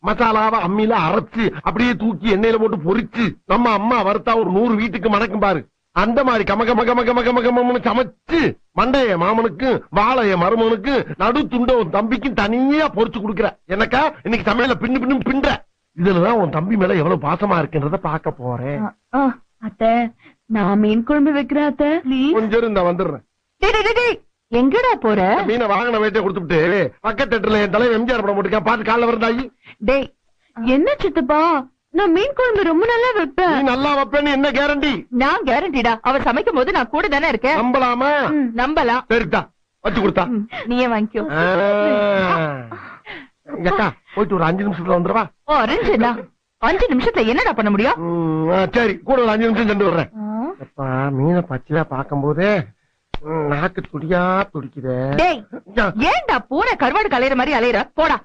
மசாலாவை அம்மியில அரைச்சு அப்படியே தூக்கி எண்ணெயில போட்டு பொரிச்சு நம்ம அம்மா வறுத்தா ஒரு 100 வீட்டுக்கு மணக்கும் பாரு. அந்த மாதிரி கமகமகமகமகமகம்னு சமைச்சு மண்டைய மாமனுக்கு வாழைய மருமனுக்கு நடு துண்ட உன் தம்பிக்கும் தனியா பொரிச்சு கொடுக்குற. எனக்கா இன்னைக்கு சமையல பின்னு பின்னு பின்ற. இதுலதான் உன் தம்பி மேல எவ்வளவு பாசமா இருக்குன்றத பாக்க போறேன். அத்தை நான் மீன் குழம்பு வைக்கிறேன் அத்தை. கொஞ்சம் இருந்தா வந்துடுறேன். எங்கடா போற? மீனை வாங்கின வேட்டை கொடுத்துட்டு பக்கத்து தேட்டர்ல என் தலைவர் எம்ஜிஆர் படம் போட்டுருக்கேன், பாத்து காலைல வரந்தாயி. டேய் என்ன சித்தப்பா, நான் மீன் குழம்பு ரொம்ப நல்லா வைப்பேன். நீ நல்லா வைப்பேன்னு என்ன கேரண்டி? நான் கேரண்டிடா, அவர் சமைக்கும் போது நான் கூட தானே இருக்கேன். நம்பலாமா? நம்பலாம். சரிதா வச்சு கொடுத்தா நீயே வாங்கிக்கோ. அக்கா போயிட்டு ஒரு 5 நிமிஷத்துல வந்துருவா. 5 நிமிஷத்துல என்னடா பண்ண முடியும்? சரி கூட ஒரு 5 நிமிஷம் சென்று வர்றேன். மீனை பச்சையா பாக்கும் போதே நாக்கு துடியா துடிக்குதே. ஏன்டா பூனை கருவாடு கலையிற மாதிரி அலையிற? போடா.